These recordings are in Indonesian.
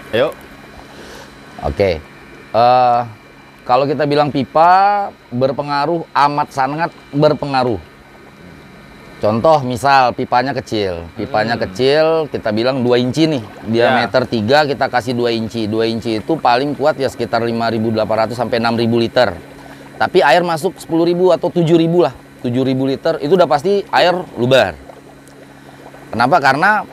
Ayo. Oke. Kalau kita bilang pipa berpengaruh, amat sangat berpengaruh. Contoh misal pipanya kecil. Kita bilang 2 inci nih. Diameter 3 kita kasih 2 inci. 2 inci itu paling kuat ya sekitar 5.800 sampai 6.000 liter. Tapi air masuk 10.000 atau 7.000 lah. 7.000 liter itu udah pasti air lubar. Kenapa? Karena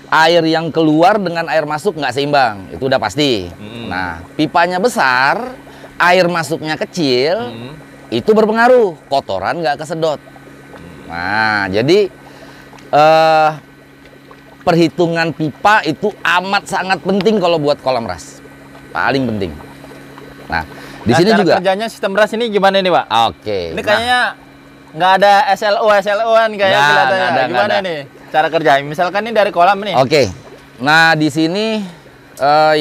air yang keluar dengan air masuk nggak seimbang. Itu udah pasti. Nah, pipanya besar, air masuknya kecil, itu berpengaruh. Kotoran nggak kesedot. Nah, jadi perhitungan pipa itu amat sangat penting kalau buat kolam ras. Paling penting. Nah, di sini cara juga kerjanya sistem ras ini gimana nih, Pak? Oke. Ini kayaknya nggak ada SLO-an kayaknya kelihatannya. Gimana nih cara kerja? Misalkan ini dari kolam nih. Oke. Nah, di sini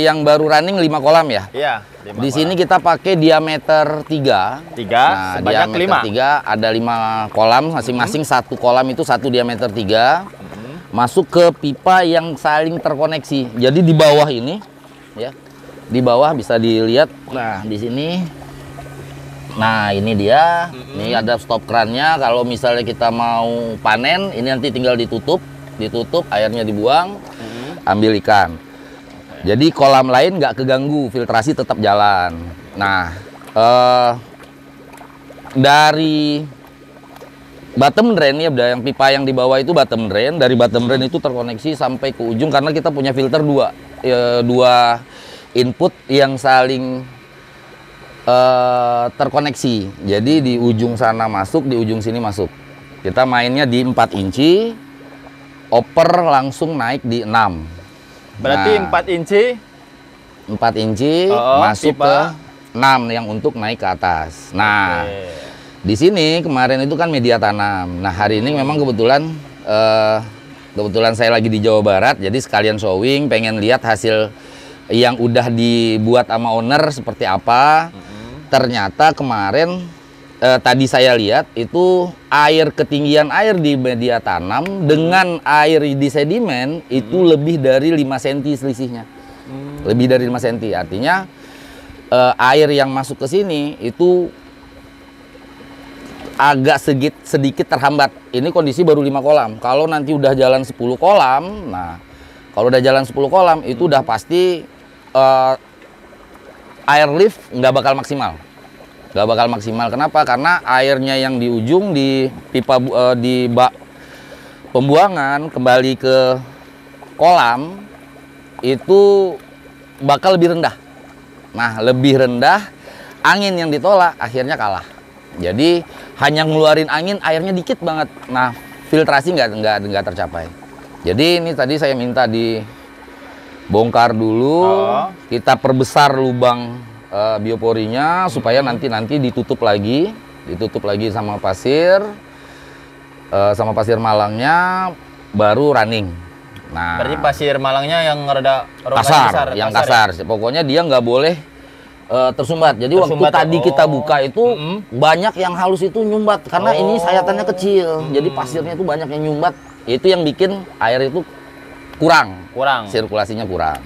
yang baru running 5 kolam ya. Iya. Di sini kita pakai diameter 3. Nah, sebanyak diameter 3 ada 5 kolam, masing-masing satu kolam itu satu diameter 3. Masuk ke pipa yang saling terkoneksi. Jadi di bawah ini ya. Di bawah bisa dilihat. Nah, di sini. Nah, ini dia. Ini ada stop krannya. Kalau misalnya kita mau panen, ini nanti tinggal ditutup, airnya dibuang, ambil ikan. Jadi kolam lain nggak keganggu, filtrasi tetap jalan. Nah, dari bottom drain ya, yang pipa yang di bawah itu bottom drain. Dari bottom drain itu terkoneksi sampai ke ujung karena kita punya filter dua input yang saling terkoneksi. Jadi di ujung sana masuk, di ujung sini masuk. Kita mainnya di 4 inci, oper langsung naik di 6. Berarti Nah, 4 inci 4 inci masuk pipa. ke 6 yang untuk naik ke atas. Nah, di sini kemarin itu kan media tanam. Nah, hari ini memang kebetulan saya lagi di Jawa Barat, jadi sekalian showing, pengen lihat hasil yang udah dibuat sama owner seperti apa. Ternyata kemarin tadi saya lihat itu ketinggian air di media tanam dengan air di sedimen itu lebih dari 5 cm selisihnya. Lebih dari 5 cm. Artinya air yang masuk ke sini itu agak sedikit terhambat. Ini kondisi baru 5 kolam. Kalau nanti udah jalan 10 kolam, nah kalau udah jalan 10 kolam itu udah pasti air lift nggak bakal maksimal. Kenapa? Karena airnya yang di ujung di pipa di bak pembuangan kembali ke kolam itu bakal lebih rendah. Nah, lebih rendah, angin yang ditolak akhirnya kalah. Jadi hanya ngeluarin angin, airnya dikit banget. Nah, filtrasi nggak tercapai. Jadi ini tadi saya minta dibongkar dulu, kita perbesar lubang bioporinya supaya nanti ditutup lagi sama pasir malangnya baru running. Nah, berarti pasir malangnya yang rada kasar, kasar. Ya? Pokoknya dia nggak boleh tersumbat. Jadi waktu tadi kita buka itu banyak yang halus itu nyumbat karena ini sayatannya kecil. Jadi pasirnya itu banyak yang nyumbat. Itu yang bikin air itu kurang. Sirkulasinya kurang.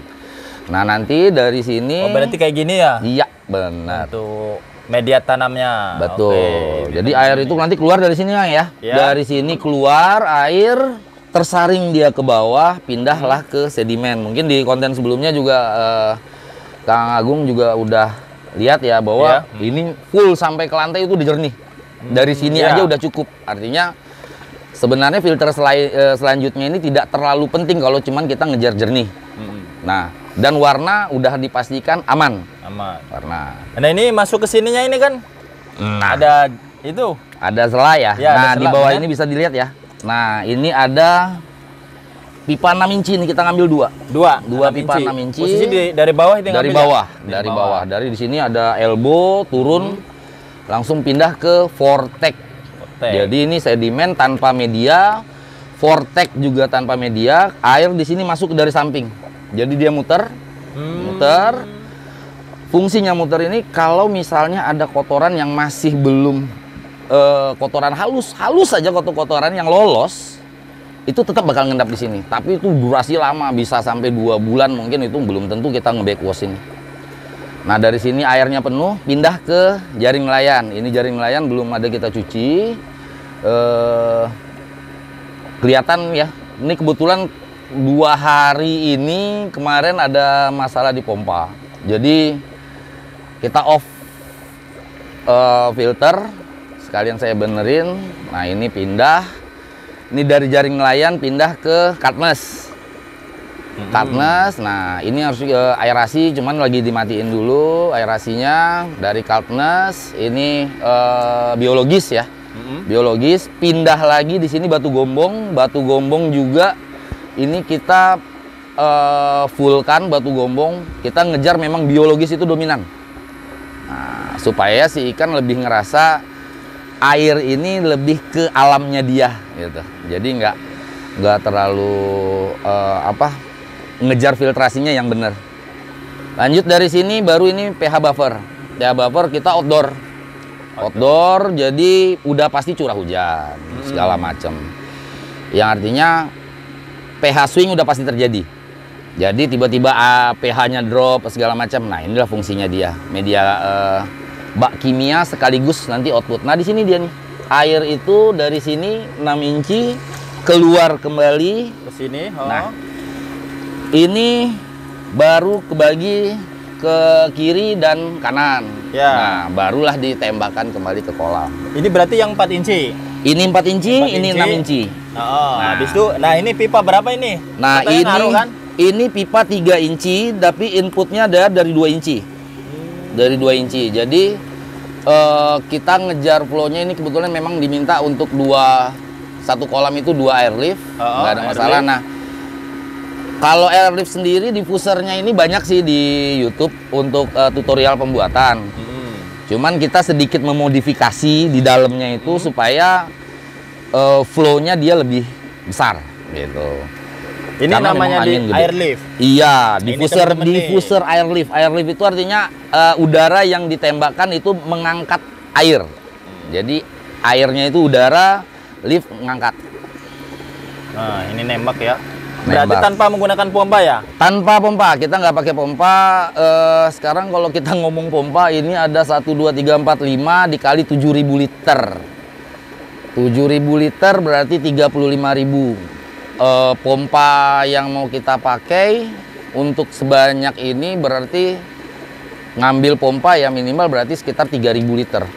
Nah, nanti dari sini berarti kayak gini ya? Iya, benar. Untuk media tanamnya. Betul. Jadi air itu nanti keluar dari sini ya. Dari sini keluar air, tersaring dia ke bawah, pindahlah ke sedimen. Mungkin di konten sebelumnya juga Kang Agung juga udah lihat ya bahwa ini full sampai ke lantai itu udah jernih. Dari sini aja udah cukup. Artinya sebenarnya filter selanjutnya ini tidak terlalu penting kalau cuman kita ngejar jernih. Nah, dan warna udah dipastikan aman. Warna. Nah, ini masuk ke sininya ini kan ada itu. Ada selah ya. Nah, di bawah ini bisa dilihat ya. Nah, ini ada pipa 6 inci nih, kita ngambil dua pipa 6 inci. Posisi dari bawah itu dari bawah. Dari di sini ada elbow turun langsung pindah ke vortex. Jadi ini sedimen tanpa media, vortex juga tanpa media, air di sini masuk dari samping. Jadi dia muter. Fungsinya muter ini kalau misalnya ada kotoran yang masih belum kotoran halus saja, kotoran yang lolos itu tetap bakal ngendap di sini. Tapi itu durasi lama, bisa sampai 2 bulan mungkin, itu belum tentu kita nge-backwash ini. Nah dari sini airnya penuh, pindah ke jaring nelayan. Ini jaring nelayan belum ada kita cuci. Kelihatan ya, ini kebetulan 2 hari ini kemarin ada masalah di pompa. Jadi kita off filter, sekalian saya benerin. Nah ini pindah. Ini dari jaring nelayan pindah ke cutness. Cutness, nah ini harus aerasi, cuman lagi dimatiin dulu aerasinya. Dari cutness, ini biologis ya. Biologis, pindah lagi di sini batu gombong. Batu gombong juga ini kita fullkan batu gombong. Kita ngejar memang biologis itu dominan. Nah, supaya si ikan lebih ngerasa air ini lebih ke alamnya dia gitu. Jadi nggak terlalu ngejar filtrasinya yang benar. Lanjut dari sini baru ini pH buffer. pH buffer kita outdoor. Outdoor, jadi udah pasti curah hujan segala macam. Yang artinya pH swing udah pasti terjadi. Jadi tiba-tiba pH-nya drop segala macam. Nah, inilah fungsinya dia. Media bak kimia sekaligus nanti output. Nah di sini dia nih, air itu dari sini 6 inci keluar kembali Ke sini. Nah ini baru kebagi ke kiri dan kanan. Ya. Nah barulah ditembakkan kembali ke kolam. Ini berarti yang 4 inci. Ini 4 inci, 4 ini inci. 6 inci. Nah, habis itu, nah ini pipa berapa ini? Nah Katanya ngaruh, kan? ini pipa 3 inci, tapi inputnya ada dari 2 inci. Dari 2 inci. Jadi kita ngejar flow-nya ini kebetulan memang diminta untuk satu kolam itu 2 airlift, nggak ada masalah. Nah, kalau airlift sendiri diffusernya ini banyak sih di YouTube untuk tutorial pembuatan. Cuman kita sedikit memodifikasi di dalamnya itu supaya flow-nya dia lebih besar gitu. Ini Karena namanya di gede. airlift. Iya, diffuser temen-temen diffuser airlift. Airlift itu artinya udara yang ditembakkan itu mengangkat air. Jadi airnya itu udara, lift mengangkat. Nah, ini nembak ya. Berarti Nembak. tanpa menggunakan pompa ya? Tanpa pompa, kita nggak pakai pompa. Sekarang kalau kita ngomong pompa, ini ada 1, 2, 3, 4, 5 dikali 7.000 liter. 7.000 liter berarti 35.000. Pompa yang mau kita pakai untuk sebanyak ini berarti ngambil pompa ya minimal berarti sekitar 3.000 liter.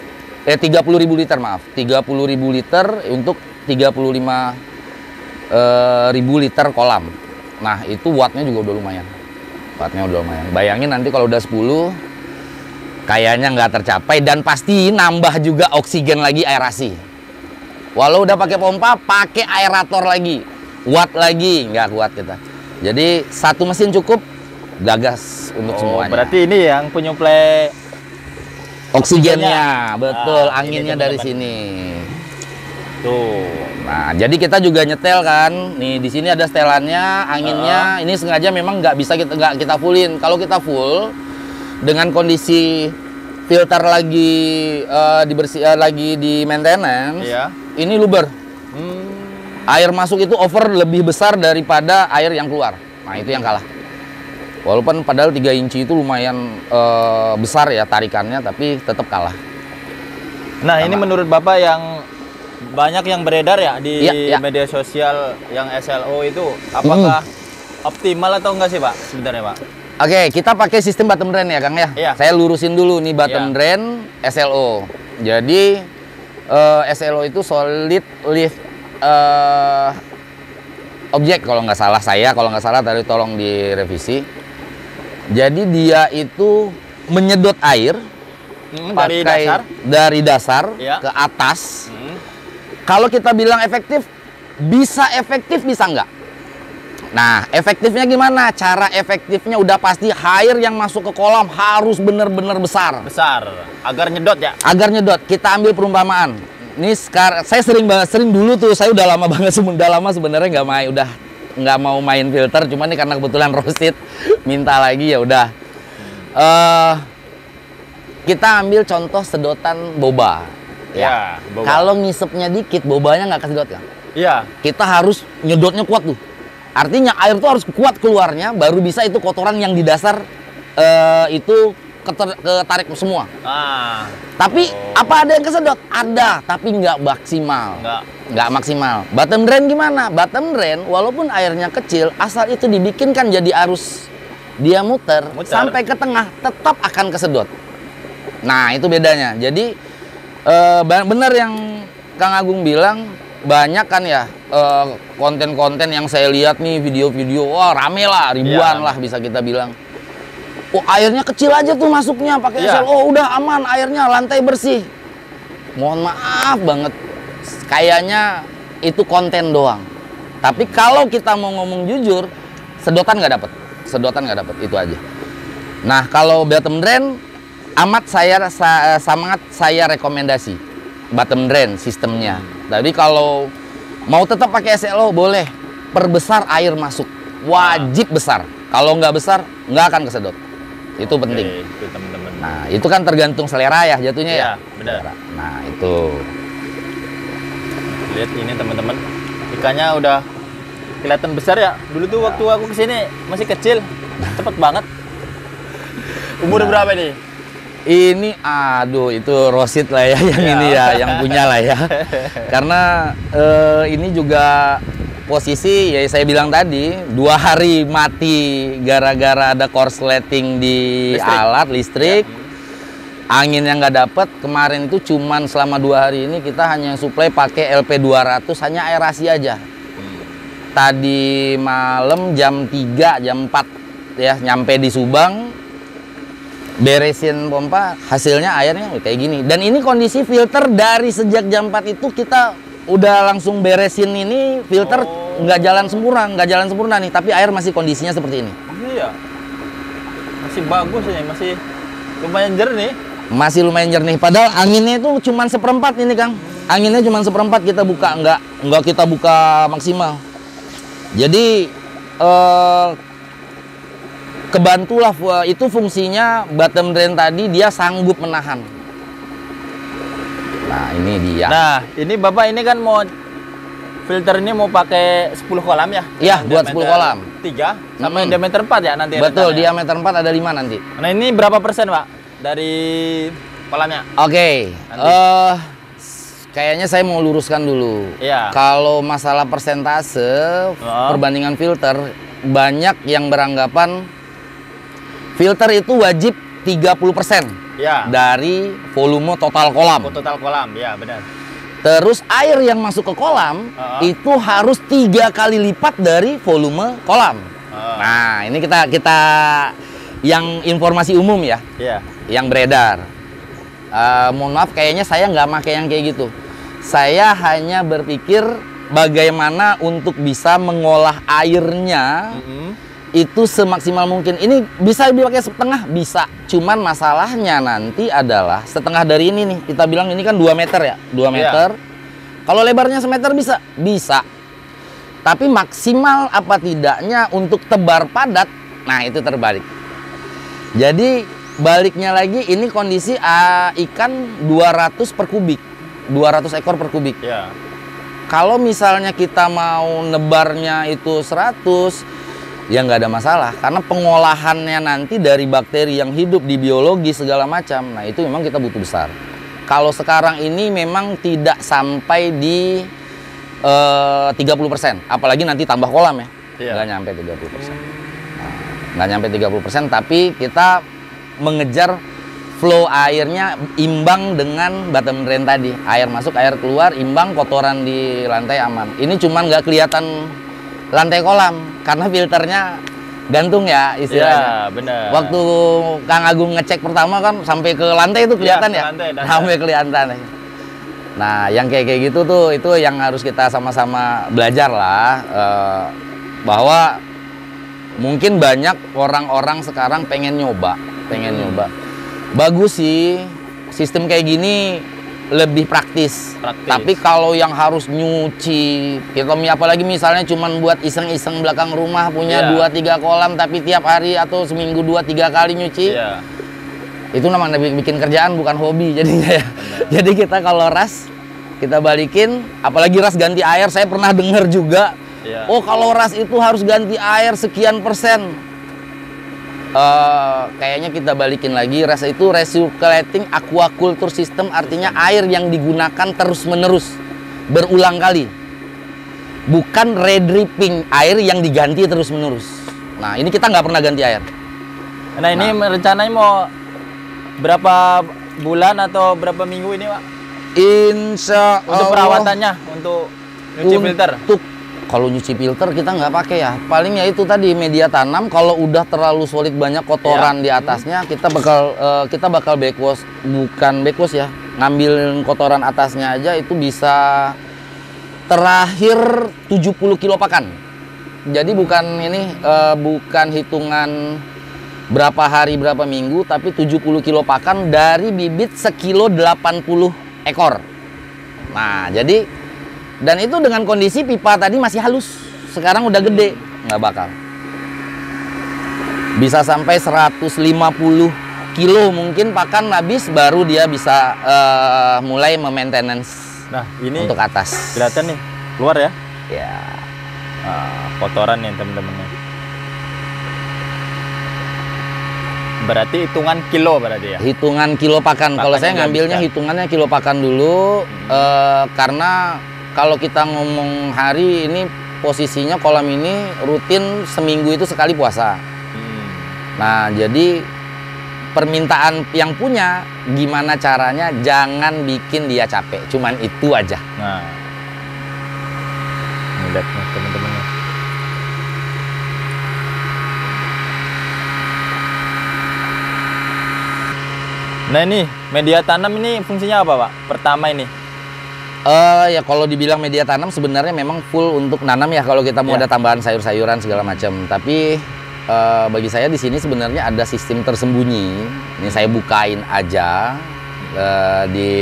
30.000 liter maaf. 30.000 liter untuk 35.000 liter kolam. Nah itu wattnya juga udah lumayan. Wattnya udah lumayan. Bayangin nanti kalau udah 10 kayaknya nggak tercapai dan pasti nambah juga oksigen lagi aerasi. Walau udah pakai pompa, pakai aerator lagi. Watt lagi nggak kuat kita. Jadi satu mesin cukup, gagas untuk semuanya. Berarti ini yang penyuplai oksigennya, betul, anginnya ini dari teman-teman. sini. Tuh. Nah, jadi kita juga nyetel kan. Nih di sini ada setelannya, anginnya. Ini sengaja memang nggak kita fullin. Kalau kita full dengan kondisi filter lagi lagi di maintenance, Iya. ini luber. Air masuk itu over lebih besar daripada air yang keluar. Nah, itu yang kalah. Walaupun padahal 3 inci itu lumayan besar ya tarikannya, tapi tetap kalah. Nah, ini menurut Bapak yang banyak yang beredar ya di Iya. media sosial yang SLO itu, apakah optimal atau enggak sih, Pak? Sebenarnya, Pak. Oke, kita pakai sistem bottom drain ya, Kang ya. Iya. Saya lurusin dulu nih bottom drain SLO. Jadi SLO itu solid lift objek kalau nggak salah tadi tolong direvisi. Jadi dia itu menyedot air dari dasar Ya. ke atas. Kalau kita bilang efektif, bisa nggak? Nah, efektifnya gimana? Cara efektifnya udah pasti air yang masuk ke kolam harus benar-benar besar. Besar, agar nyedot ya. Agar nyedot. Kita ambil perumpamaan. Ini sekarang saya sering dulu tuh, saya udah lama banget sebenarnya nggak mau main filter, cuman ini karena kebetulan roasted minta lagi ya udah. Kita ambil contoh sedotan boba. Ya, boba. Kalau ngisepnya dikit, bobanya nggak kesedot kan? Iya. Kita harus nyedotnya kuat tuh. Artinya air tuh harus kuat keluarnya, baru bisa itu kotoran yang di dasar itu ketarik semua. Tapi apa ada yang kesedot? Ada, tapi nggak maksimal. Nggak maksimal. Bottom drain gimana? Bottom drain walaupun airnya kecil, asal itu dibikinkan jadi arus dia muter sampai ke tengah, tetap akan kesedot. Nah itu bedanya. Jadi benar yang Kang Agung bilang, banyak kan ya konten-konten yang saya lihat nih, video-video, wah rame lah, ribuan lah bisa kita bilang. Oh airnya kecil aja tuh masuknya pakai SLO, udah aman airnya, lantai bersih. Mohon maaf banget, kayaknya itu konten doang. Tapi kalau kita mau ngomong jujur, sedotan nggak dapet, itu aja. Nah kalau bottom drain, sangat saya rekomendasi bottom drain sistemnya. Jadi kalau mau tetap pakai SLO boleh, perbesar air masuk, wajib besar. Kalau nggak besar nggak akan kesedot. Itu penting. Itu teman-teman. Nah, itu kan tergantung selera ya jatuhnya ya. Benar. Nah, itu. Lihat ini teman-teman. Ikannya udah kelihatan besar ya. Dulu tuh waktu aku kesini masih kecil. Cepet banget. Umur berapa nih? Ini aduh itu Rosid lah ya yang ini ya, yang punya lah ya. Karena ini juga posisi ya saya bilang tadi 2 hari mati gara-gara ada korsleting di listrik. Angin yang nggak dapet kemarin itu cuman selama 2 hari ini kita hanya supply pakai LP 200, hanya aerasi aja. Tadi malam jam 3 jam 4 ya nyampe di Subang, beresin pompa, hasilnya airnya kayak gini. Dan ini kondisi filter dari sejak jam 4 itu kita udah langsung beresin ini, filter nggak jalan sempurna nih, tapi air masih kondisinya seperti ini. Iya, masih bagus ini, masih lumayan jernih. Masih lumayan jernih, padahal anginnya itu cuma 1/4 ini Kang. Anginnya cuma 1/4 kita buka, nggak kita buka maksimal. Jadi kebantulah itu fungsinya bottom drain tadi, dia sanggup menahan. Nah ini dia. Nah ini Bapak ini kan mau filter ini mau pakai 10 kolam ya? Iya buat 10 kolam 3 sama diameter 4 ya nanti? Betul, diameter 4 ada 5 nanti. Nah ini berapa persen Pak dari kolamnya? Oke, kayaknya saya mau luruskan dulu. Iya. Kalau masalah persentase perbandingan filter, banyak yang beranggapan filter itu wajib 30% dari volume total kolam. Total kolam, ya benar. Terus air yang masuk ke kolam itu harus 3 kali lipat dari volume kolam. Nah ini kita yang informasi umum ya, yang beredar. Mohon maaf, kayaknya saya nggak pakai yang kayak gitu. Saya hanya berpikir bagaimana untuk bisa mengolah airnya itu semaksimal mungkin. Ini bisa dipakai setengah, bisa. Cuman masalahnya nanti adalah setengah dari ini nih. Kita bilang ini kan 2 meter ya, 2 meter. Kalau lebarnya semeter bisa? Bisa. Tapi maksimal apa tidaknya untuk tebar padat, nah itu terbalik. Jadi baliknya lagi, ini kondisi ikan 200 per kubik. 200 ekor per kubik. Kalau misalnya kita mau nebarnya itu 100, ya nggak ada masalah, karena pengolahannya nanti dari bakteri yang hidup di biologi segala macam, nah itu memang kita butuh besar. Kalau sekarang ini memang tidak sampai di 30%, apalagi nanti tambah kolam ya, nggak nyampe 30%. Nggak nyampe 30%, tapi kita mengejar flow airnya imbang dengan bottom drain tadi. Air masuk, air keluar, imbang, kotoran di lantai aman. Ini cuman nggak kelihatan lantai kolam karena filternya gantung ya istilahnya. Benar. Waktu Kang Agung ngecek pertama kan sampai ke lantai itu kelihatan ya, sampai kelihatan. Nah yang kayak gitu tuh itu yang harus kita sama-sama belajar lah, bahwa mungkin banyak orang-orang sekarang pengen nyoba. Bagus sih sistem kayak gini, lebih praktis. Tapi kalau yang harus nyuci, kita apalagi misalnya cuman buat iseng-iseng belakang rumah punya 2-3 kolam, tapi tiap hari atau seminggu 2-3 kali nyuci, itu namanya bikin kerjaan bukan hobi jadinya ya. Jadi kita kalau ras Kita balikin, apalagi ras ganti air, saya pernah dengar juga. Iya. Oh, kalau ras itu harus ganti air sekian persen. Kayaknya kita balikin lagi, ras itu recirculating aquaculture system, artinya air yang digunakan terus-menerus, berulang kali. Bukan redripping, air yang diganti terus-menerus. Nah, ini kita nggak pernah ganti air. Nah, ini rencananya mau berapa bulan atau berapa minggu ini, Pak? Insya Allah. Untuk perawatannya, untuk nyuci filter. Untuk kalau nyuci filter kita nggak pakai ya. Paling ya itu tadi media tanam. Kalau udah terlalu solid banyak kotoran di atasnya, kita bakal backwash, bukan backwash ya. Ngambil kotoran atasnya aja itu bisa terakhir 70 kilo pakan. Jadi bukan ini bukan hitungan berapa hari berapa minggu, tapi 70 kilo pakan dari bibit sekilo 80 ekor. Nah, jadi dan itu dengan kondisi pipa tadi masih halus, sekarang udah gede, nggak bakal. Bisa sampai 150 kilo mungkin pakan habis, baru dia bisa mulai maintenance. Nah, ini untuk atas. kelihatan nih, keluar ya? Ya. Kotoran nih teman-teman. Berarti hitungan kilo berarti ya? Hitungan kilo pakan. Kalau saya ngambilnya hitungannya kilo pakan dulu, karena kalau kita ngomong hari ini posisinya kolam ini rutin seminggu itu sekali puasa. Nah, jadi permintaan yang punya gimana caranya jangan bikin dia capek. Cuman itu aja. Nah, ini lihat nih teman-teman. Nah, ini media tanam ini fungsinya apa, Pak? Pertama ini. Ya kalau dibilang media tanam sebenarnya memang full untuk nanam ya, kalau kita mau ada tambahan sayur-sayuran segala macam. Tapi bagi saya di sini sebenarnya ada sistem tersembunyi. Ini saya bukain aja di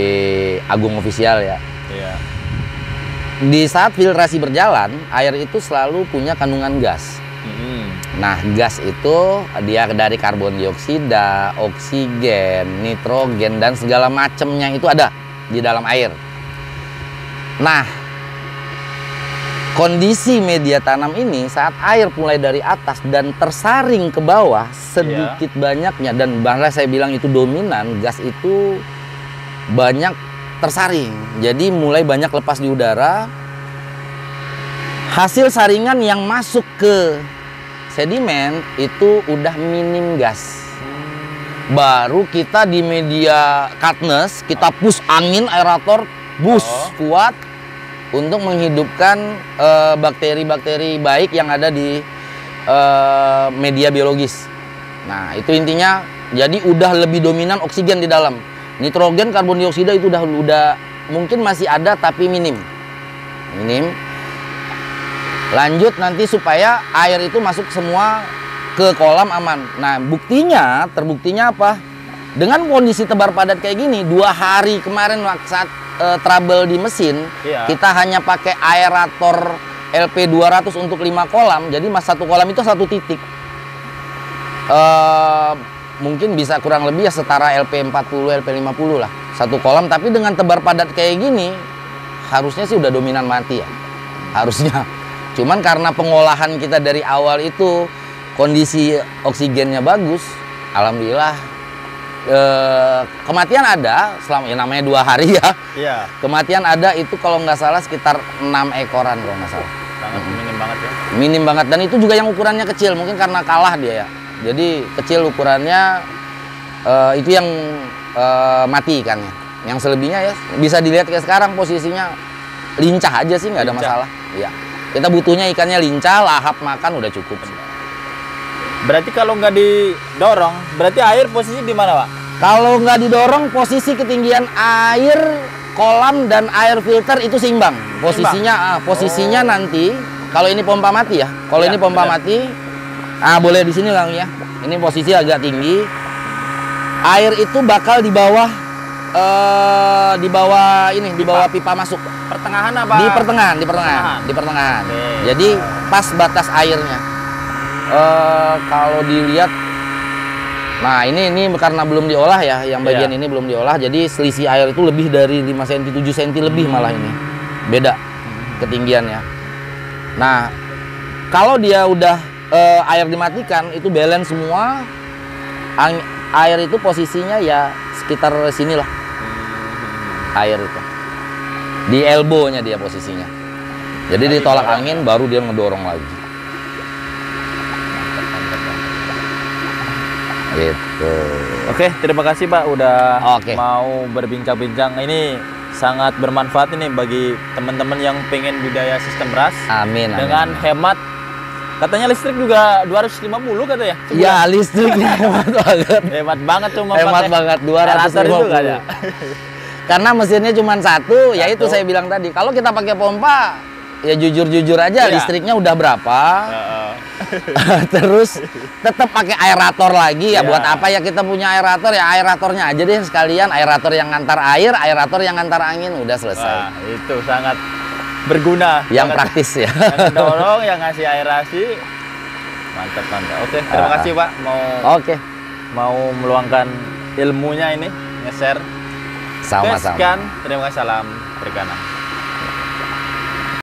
Agung Official ya. Iya. Di saat filtrasi berjalan, air itu selalu punya kandungan gas. Nah, gas itu dia dari karbon dioksida, oksigen, nitrogen, dan segala macamnya itu ada di dalam air. Nah, kondisi media tanam ini saat air mulai dari atas dan tersaring ke bawah sedikit banyaknya, dan bahkan saya bilang itu dominan, gas itu banyak tersaring. Jadi mulai banyak lepas di udara. Hasil saringan yang masuk ke sedimen itu udah minim gas. Baru kita di media cutness kita push angin aerator kuat untuk menghidupkan bakteri-bakteri baik yang ada di media biologis. Nah, itu intinya. Jadi udah lebih dominan oksigen di dalam. Nitrogen, karbon dioksida itu udah mungkin masih ada tapi minim. Lanjut nanti supaya air itu masuk semua ke kolam aman. Nah, terbuktinya apa? Dengan kondisi tebar padat kayak gini, 2 hari kemarin saat trouble di mesin, kita hanya pakai aerator LP200 untuk 5 kolam. Jadi satu kolam itu 1 titik. Mungkin bisa kurang lebih ya setara LP40, LP50 lah. 1 kolam, tapi dengan tebar padat kayak gini, harusnya sih udah dominan mati ya. Harusnya. Cuman karena pengolahan kita dari awal itu kondisi oksigennya bagus, alhamdulillah. Kematian ada selama ya namanya 2 hari ya. Iya. Kematian ada itu kalau nggak salah sekitar 6 ekoran kalau nggak salah. Sangat minim banget ya. Minim banget, dan itu juga yang ukurannya kecil, mungkin karena kalah dia ya. Jadi kecil ukurannya, itu yang mati ikannya. Yang selebihnya ya bisa dilihat kayak sekarang posisinya lincah aja sih, nggak ada masalah. Iya. Kita butuhnya ikannya lincah, lahap makan udah cukup. Berarti kalau nggak didorong, berarti air posisi di mana, Pak? Kalau nggak didorong, posisi ketinggian air kolam dan air filter itu seimbang. Posisinya nanti, kalau ini pompa mati ya. Kalau ini pompa mati, boleh di sini Kang ya. Ini posisi agak tinggi. Air itu bakal di bawah pipa masuk. Pertengahan apa? Di pertengahan. Jadi pas batas airnya. Kalau dilihat Nah, ini karena belum diolah ya, yang bagian Iya. ini belum diolah, jadi selisih air itu lebih dari 5 cm, 7 cm lebih malah ini. Beda ketinggiannya. Nah, kalau dia udah air dimatikan, itu balance semua. Air itu posisinya ya sekitar sinilah. Air itu. Di elbow-nya dia posisinya. Jadi ditolak angin baru dia ngedorong lagi. Gitu. Oke, terima kasih Pak udah Oke. mau berbincang-bincang. Ini sangat bermanfaat ini bagi teman-teman yang pengen budidaya sistem beras Amin. dengan hemat. Katanya listrik juga 250 katanya. sebulan. Ya, listriknya hemat banget. Hemat banget tuh Hemat banget, aerator itu 250. kan ya. Karena mesinnya cuma satu, ya itu Satu. saya bilang tadi. Kalau kita pakai pompa, ya jujur-jujur aja Iya. listriknya udah berapa. Heeh. Terus tetap pakai aerator lagi ya. Iya. Buat apa ya kita punya aerator, ya aeratornya aja deh sekalian. Aerator yang ngantar air, aerator yang ngantar angin, udah selesai. Wah, itu sangat berguna. Yang Sangat- praktis ya. yang dorong, yang ngasih aerasi. Mantap, mantap. Oke, terima Ah. kasih Pak Oke, mau meluangkan ilmunya ini, nge-share. Oke, sama-sama. sekian. Terima kasih, salam perikanan.